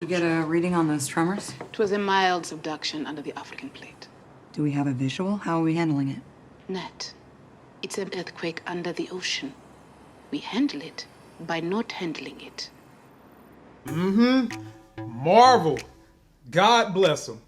You get a reading on those tremors? It was a mild subduction under the African plate. Do we have a visual? How are we handling it? Nat, it's an earthquake under the ocean. We handle it by not handling it. Marvel, God bless them.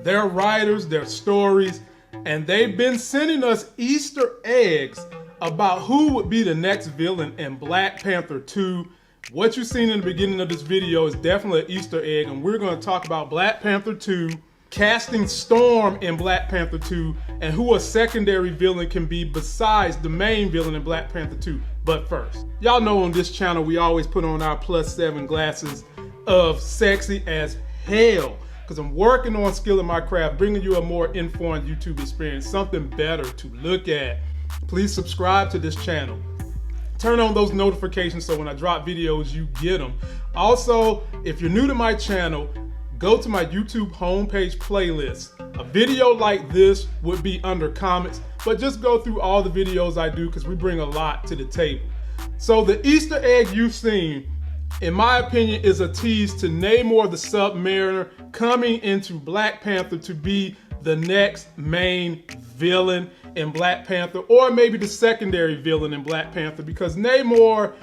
Their writers, their stories, and they've been sending us Easter eggs about who would be the next villain in Black Panther 2. What you've seen in the beginning of this video is definitely an Easter egg, and we're going to talk about Black Panther 2, casting Storm in Black Panther 2, and who a secondary villain can be besides the main villain in Black Panther 2. But first, y'all know on this channel we always put on our +7 glasses of sexy as hell, because I'm working on skilling my craft, bringing you a more informed YouTube experience, something better to look at. Please subscribe to this channel. Turn on those notifications so when I drop videos, you get them. Also, if you're new to my channel, go to my YouTube homepage playlist. A video like this would be under comments, but just go through all the videos I do because we bring a lot to the table. So the Easter egg you've seen, in my opinion, is a tease to Namor the Submariner coming into Black Panther to be the next main villain in Black Panther, or maybe the secondary villain in Black Panther, because Namor,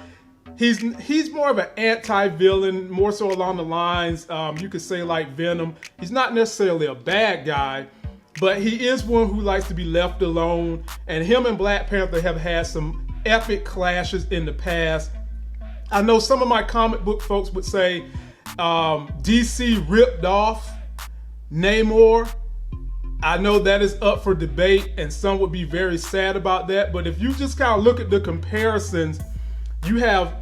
he's more of an anti-villain, more so along the lines, you could say like Venom. He's not necessarily a bad guy, but he is one who likes to be left alone, and him and Black Panther have had some epic clashes in the past. I know some of my comic book folks would say DC ripped off Namor. I know that is up for debate, and some would be very sad about that, but if you just kind of look at the comparisons, you have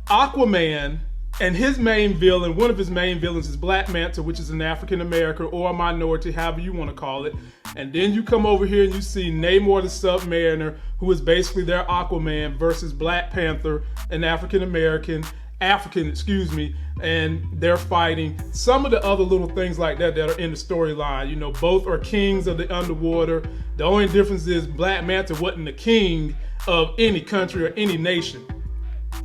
Aquaman, and his main villain, one of his main villains is Black Manta, which is an African American or a minority, however you want to call it. And then you come over here and you see Namor the Submariner, who is basically their Aquaman, versus Black Panther, an African, and they're fighting. Some of the other little things like that that are in the storyline, you know, both are kings of the underwater. The only difference is Black Manta wasn't the king of any country or any nation.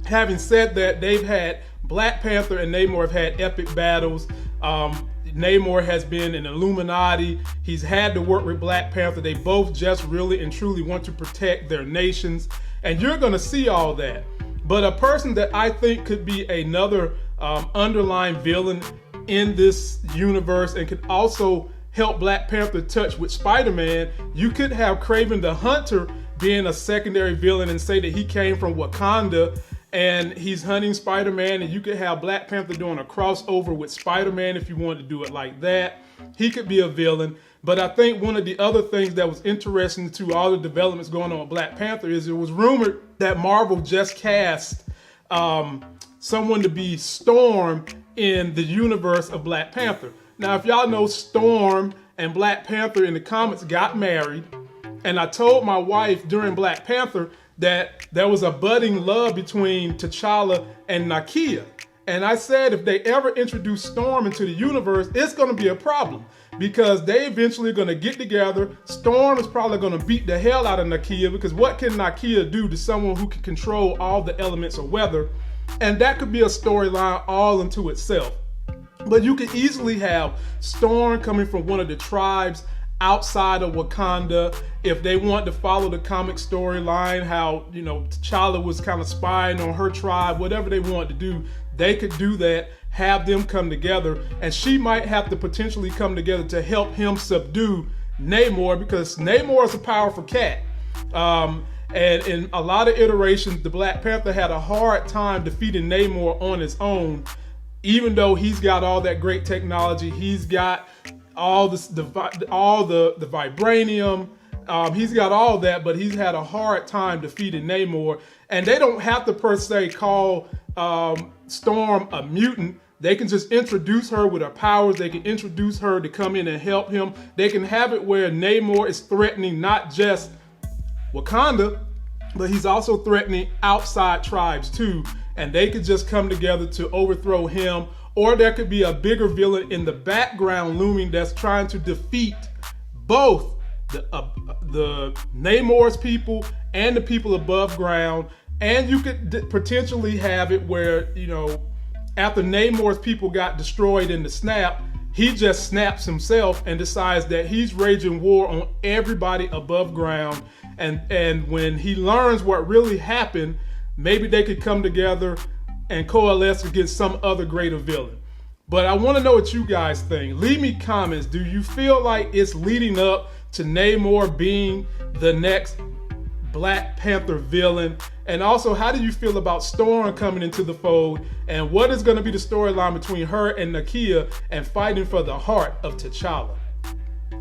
Having said that, they've had Black Panther and Namor have had epic battles. Namor has been an Illuminati. He's had to work with Black Panther. They both just really and truly want to protect their nations. And you're going to see all that. But a person that I think could be another underlying villain in this universe and could also help Black Panther touch with Spider-Man, you could have Kraven the Hunter being a secondary villain and say that he came from Wakanda and he's hunting Spider-Man, and you could have Black Panther doing a crossover with Spider-Man if you wanted to do it like that. He could be a villain. But I think one of the other things that was interesting to all the developments going on with Black Panther is it was rumored that Marvel just cast someone to be Storm in the universe of Black Panther. Now, if y'all know, Storm and Black Panther in the comics got married, and I told my wife during Black Panther that there was a budding love between T'Challa and Nakia. And I said if they ever introduce Storm into the universe, it's going to be a problem, because they eventually are going to get together. Storm is probably going to beat the hell out of Nakia, because what can Nakia do to someone who can control all the elements of weather? And that could be a storyline all into itself. But you could easily have Storm coming from one of the tribes outside of Wakanda. If they want to follow the comic storyline, how, you know, T'Challa was kind of spying on her tribe, whatever they want to do, they could do that, have them come together, and she might have to potentially come together to help him subdue Namor, because Namor is a powerful cat. And in a lot of iterations, the Black Panther had a hard time defeating Namor on his own, even though he's got all that great technology. He's got all the vibranium. He's got all that, but he's had a hard time defeating Namor. And they don't have to per se call Storm a mutant. They can just introduce her with her powers. They can introduce her to come in and help him. They can have it where Namor is threatening not just Wakanda, but he's also threatening outside tribes too. And they could just come together to overthrow him. Or there could be a bigger villain in the background looming that's trying to defeat both the Namor's people and the people above ground. And you could potentially have it where, you know, after Namor's people got destroyed in the snap, he just snaps himself and decides that he's waging war on everybody above ground. And when he learns what really happened, maybe they could come together and coalesce against some other greater villain. But I want to know what you guys think. Leave me comments. Do you feel like it's leading up to Namor being the next Black Panther villain? And also, how do you feel about Storm coming into the fold? And what is going to be the storyline between her and Nakia and fighting for the heart of T'Challa?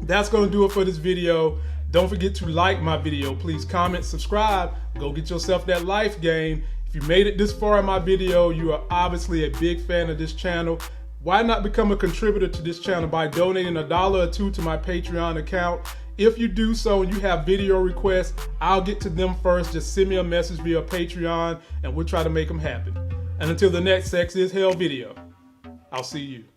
That's going to do it for this video. Don't forget to like my video. Please comment, subscribe, go get yourself that life game. If you made it this far in my video, you are obviously a big fan of this channel. Why not become a contributor to this channel by donating $1 or $2 to my Patreon account? If you do so and you have video requests, I'll get to them first. Just send me a message via Patreon and we'll try to make them happen. And until the next Sex is Hell video, I'll see you.